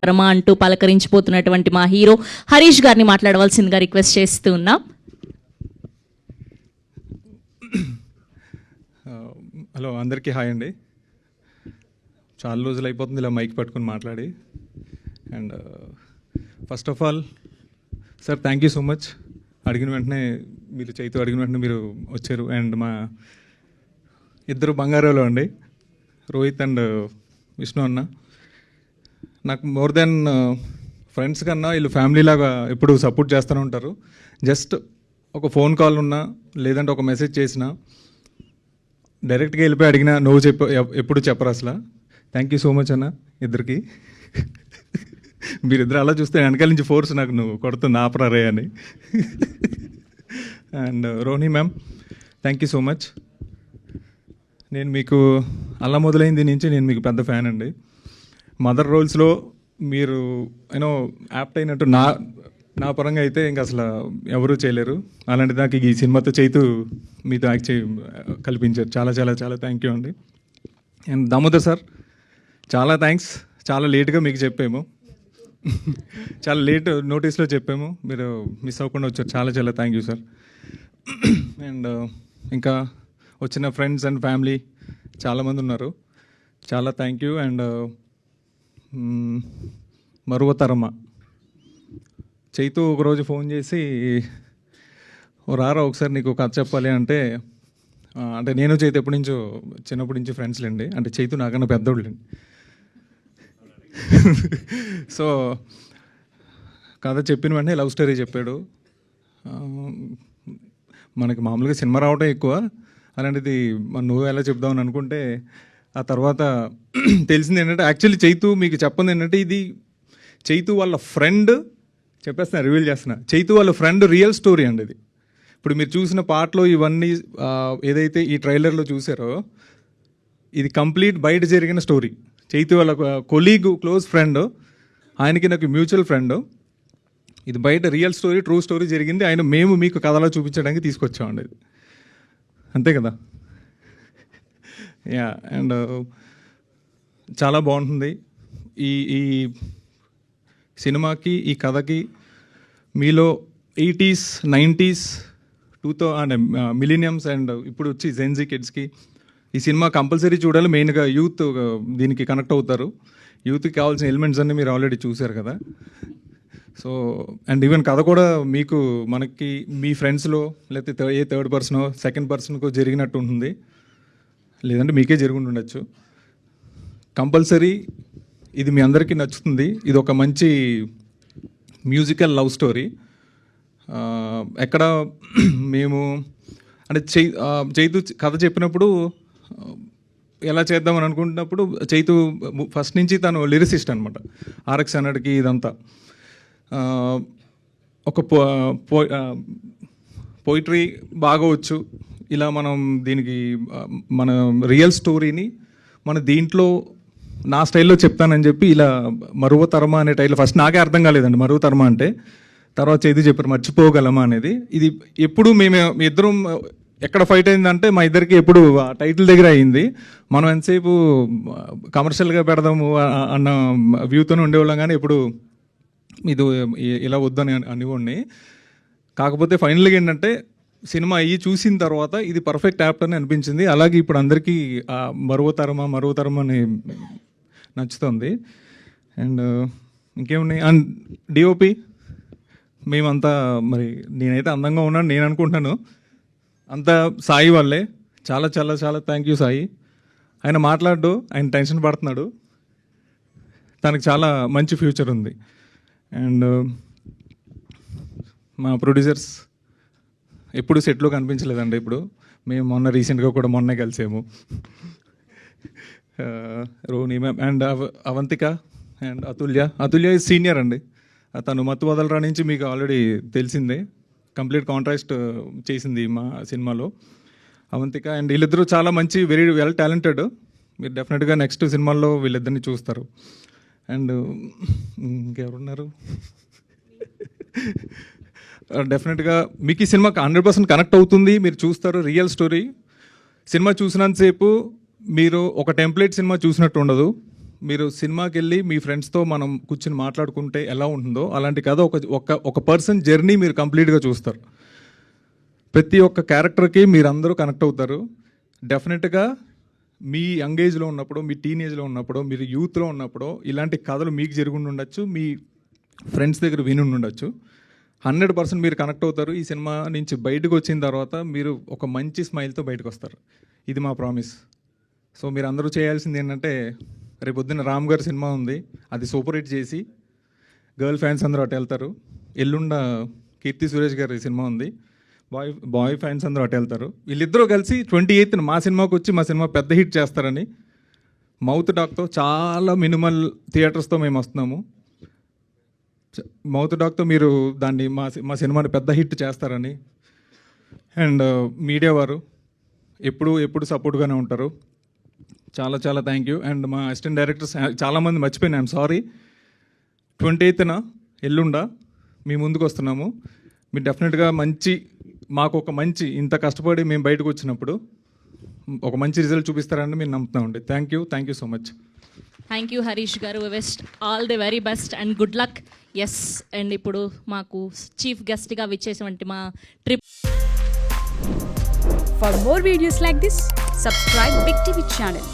రమా అంటూ పలకరించిపోతున్నటువంటి మా హీరో హరీష్ గారిని మాట్లాడవలసిందిగా రిక్వెస్ట్ చేస్తూ ఉన్నాం. హలో, అందరికీ హాయ్ అండి. చాలా రోజులు అయిపోతుంది ఇలా మైక్ పట్టుకుని మాట్లాడి. And first of all sir, thank you so much. అడిగిన వెంటనే మీరు చైతు అడిగిన వెంటనే మీరు వచ్చారు. అండ్ మా ఇద్దరు బంగారాలు అండి, రోహిత్ అండ్ విష్ణు అన్న. నాకు మోర్ దెన్ ఫ్రెండ్స్ కన్నా వీళ్ళు ఫ్యామిలీ లాగా ఎప్పుడు సపోర్ట్ చేస్తూనే ఉంటారు. జస్ట్ ఒక ఫోన్ కాల్ ఉన్నా లేదంటే ఒక మెసేజ్ చేసినా డైరెక్ట్గా వెళ్ళిపోయి అడిగినా నువ్వు ఎప్పుడు చెప్పరు అసలు. థ్యాంక్ యూ సో మచ్ అన్న ఇద్దరికి. మీరిద్దరు అలా చూస్తే వెనకాల నుంచి ఫోర్స్ నాకు నువ్వు కొడుతుంది ఆపరారే అని. And Rohini ma'am, thank you so much. నేను మీకు అలా మొదలైంది నుంచి నేను మీకు పెద్ద ఫ్యాన్ అండి. మదర్ రోల్స్లో మీరు యూనో యాప్ట్ అయినట్టు నా పరంగా అయితే ఇంకా అసలు ఎవరూ చేయలేరు. అలాంటి దాకా ఈ సినిమాతో చైతు మీతో యాక్ట్ కల్పించారు. చాలా చాలా చాలా థ్యాంక్ యూ అండి. అండ్ దామోదర్ సార్, చాలా థ్యాంక్స్. చాలా లేట్గా మీకు చెప్పాము, చాలా లేట్ నోటీస్లో చెప్పాము, మీరు మిస్ అవ్వకుండా వచ్చారు. చాలా చాలా థ్యాంక్ యూ సార్. అండ్ ఇంకా వచ్చిన ఫ్రెండ్స్ అండ్ ఫ్యామిలీ చాలామంది ఉన్నారు, చాలా థ్యాంక్ యూ. అండ్ మరువతరమ్మ చైతు ఒకరోజు ఫోన్ చేసి, రారా ఒకసారి నీకు కథ చెప్పాలి అంటే నేను చైతు చిన్నప్పటి నుంచి ఫ్రెండ్స్ లేండి. అంటే చైతు నాకన్నా పెద్దోళ్ళండి. సో కథ చెప్పిన వెంటనే లవ్ స్టోరీ చెప్పాడు. మనకి మామూలుగా సినిమా రావటం ఎక్కువ, అలాంటిది నువ్వు ఎలా చెప్దామని అనుకుంటే ఆ తర్వాత తెలిసింది ఏంటంటే యాక్చువల్లీ చైతు మీకు చెప్పంది ఏంటంటే ఇది చైతు వాళ్ళ ఫ్రెండ్, చెప్పేస్తున్నా, రివీల్ చేస్తున్నా, చైతు వాళ్ళ ఫ్రెండ్ రియల్ స్టోరీ అండి ఇది. ఇప్పుడు మీరు చూసిన పాటలో ఇవన్నీ ఏదైతే ఈ ట్రైలర్లో చూసారో ఇది కంప్లీట్ బయట జరిగిన స్టోరీ. చైతు వాళ్ళ కొలీగ్, క్లోజ్ ఫ్రెండ్, ఆయనకి నాకు మ్యూచువల్ ఫ్రెండ్. ఇది బయట రియల్ స్టోరీ, ట్రూ స్టోరీ జరిగింది. మేము మీకు కథలో చూపించడానికి తీసుకొచ్చామండి ఇది, అంతే కదా. యా. అండ్ చాలా బాగుంటుంది ఈ సినిమాకి, ఈ కథకి. మీలో 80s, 90s, 2000 మిలీనియమ్స్ అండ్ ఇప్పుడు వచ్చి జెన్జీ కిడ్స్కి ఈ సినిమా కంపల్సరీ చూడాలి. మెయిన్గా యూత్ దీనికి కనెక్ట్ అవుతారు. యూత్కి కావాల్సిన ఎలిమెంట్స్ అన్నీ మీరు ఆల్రెడీ చూశారు కదా. సో అండ్ ఈవెన్ కథ కూడా మీకు మనకి మీ ఫ్రెండ్స్లో లేకపోతే ఏ థర్డ్ పర్సనో సెకండ్ పర్సన్కో జరిగినట్టు ఉంటుంది, లేదంటే మీకే జరుగుండొచ్చు. కంపల్సరీ ఇది మీ అందరికీ నచ్చుతుంది. ఇది ఒక మంచి మ్యూజికల్ లవ్ స్టోరీ. ఎక్కడ మేము అంటే చైతు కథ చెప్పినప్పుడు ఎలా చేద్దామని అనుకుంటున్నప్పుడు చైతు ఫస్ట్ నుంచి తను లిరిసిస్ట్ అనమాట. ఆర్ఎక్స్ హండ్రెడ్కి ఇదంతా ఒక పోయిటరీ బాగా వచ్చు. ఇలా మనం దీనికి మన రియల్ స్టోరీని మన దీంట్లో నా స్టైల్లో చెప్తానని చెప్పి ఇలా మరువతరమ అనే టైటిల్ ఫస్ట్ నాకే అర్థం కాలేదండి మరువతరమ అంటే. తర్వాత చైతు చెప్పారు మర్చిపోగలమా అనేది. ఇది ఎప్పుడు మేము ఇద్దరం ఎక్కడ ఫైట్ అయిందంటే మా ఇద్దరికి ఎప్పుడు ఆ టైటిల్ దగ్గర అయింది. మనం ఎంతసేపు కమర్షియల్గా పెడదాము అన్న వ్యూతోనే ఉండేవాళ్ళం, కానీ ఎప్పుడు ఇది ఇలా వద్దని అనివ్వండి. కాకపోతే ఫైనల్గా ఏంటంటే సినిమా అయ్యి చూసిన తర్వాత ఇది పర్ఫెక్ట్ యాప్ట్ అని అనిపించింది. అలాగే ఇప్పుడు అందరికీ మరువతరమ అని నచ్చుతుంది. అండ్ ఇంకేమున్నాయి, అండ్ డిఓపి మేమంతా మరి నేనైతే అందంగా ఉన్నాను నేను అనుకుంటున్నాను, అంతా సాయి వాళ్ళే. చాలా చాలా చాలా థ్యాంక్ యూ సాయి. ఆయన మాట్లాడు, ఆయన టెన్షన్ పడుతున్నాడు, తనకు చాలా మంచి ఫ్యూచర్ ఉంది. అండ్ మా ప్రొడ్యూసర్స్ ఎప్పుడు సెట్లో కనిపించలేదండి. ఇప్పుడు మేము రీసెంట్గా కూడా మొన్నే కలిసాము. Rohini ma'am and Avantika and Atulya is senior అండి. తను మత్తు వదలరా నుంచి మీకు ఆల్రెడీ తెలిసిందే, కంప్లీట్ కాంట్రాస్ట్ చేసింది మా సినిమాలో అవంతిక. అండ్ వీళ్ళిద్దరూ చాలా మంచి, వెరీ వెల్ టాలెంటెడ్. మీరు డెఫినెట్గా నెక్స్ట్ సినిమాల్లో వీళ్ళిద్దరిని చూస్తారు. అండ్ ఇంకెవరున్నారు, డెఫినెట్గా మీకు ఈ సినిమాకి 100% కనెక్ట్ అవుతుంది. మీరు చూస్తారు రియల్ స్టోరీ. సినిమా చూసినంతసేపు మీరు ఒక టెంప్లెట్ సినిమా చూసినట్టు ఉండదు. మీరు సినిమాకి వెళ్ళి మీ ఫ్రెండ్స్తో మనం కూర్చొని మాట్లాడుకుంటే ఎలా ఉంటుందో అలాంటి కథ ఒక పర్సన్ జర్నీ మీరు కంప్లీట్గా చూస్తారు. ప్రతి ఒక్క క్యారెక్టర్కి మీరు అందరూ కనెక్ట్ అవుతారు. డెఫినెట్గా మీ యంగ్ ఏజ్లో ఉన్నప్పుడు, మీ టీనేజ్లో ఉన్నప్పుడు, మీరు యూత్లో ఉన్నప్పుడు ఇలాంటి కథలు మీకు జరుగుండి ఉండొచ్చు, మీ ఫ్రెండ్స్ దగ్గర విని ఉండొచ్చు. 100% మీరు కనెక్ట్ అవుతారు. ఈ సినిమా నుంచి బయటకు వచ్చిన తర్వాత మీరు ఒక మంచి స్మైల్తో బయటకు వస్తారు. ఇది మా ప్రామిస్. సో మీరు అందరూ చేయాల్సింది ఏంటంటే, రేపు పొద్దున్న రామ్ గారి సినిమా ఉంది, అది సూపర్ హిట్ చేసి గర్ల్ ఫ్యాన్స్ అందరూ అటు వెళ్తారు. ఎల్లుండ కీర్తి సురేష్ గారి సినిమా ఉంది, బాయ్ ఫ్యాన్స్ అందరూ అటు వెళ్తారు. వీళ్ళిద్దరూ కలిసి 28న మా సినిమాకి వచ్చి మా సినిమా పెద్ద హిట్ చేస్తారని మౌత్ టాక్తో, చాలా మినిమల్ థియేటర్స్తో మేము వస్తున్నాము. మౌత్ టాక్తో మీరు దాన్ని మా సినిమాని పెద్ద హిట్ చేస్తారని. అండ్ మీడియా వారు ఎప్పుడు సపోర్ట్గానే ఉంటారు. చాలా చాలా థ్యాంక్ యూ. అండ్ మా అసిస్టెంట్ డైరెక్టర్స్ చాలామంది మర్చిపోయినా, ఐఎమ్ సారీ. 28న ఎల్లుండ మీ ముందుకు వస్తున్నాము. మీరు డెఫినెట్గా మాకు ఒక మంచి ఇంత కష్టపడి మేము బయటకు వచ్చినప్పుడు ఒక మంచి రిజల్ట్ చూపిస్తారని మేము నమ్ముతున్నామండి. Thank you so much. Thank you Harish గారు. Wish all the very best and good luck. Yes, and ఇప్పుడు మాకు చీఫ్ గెస్ట్గా విచ్చేసినటువంటి మా trip. For more videos like this, subscribe Big TV channel.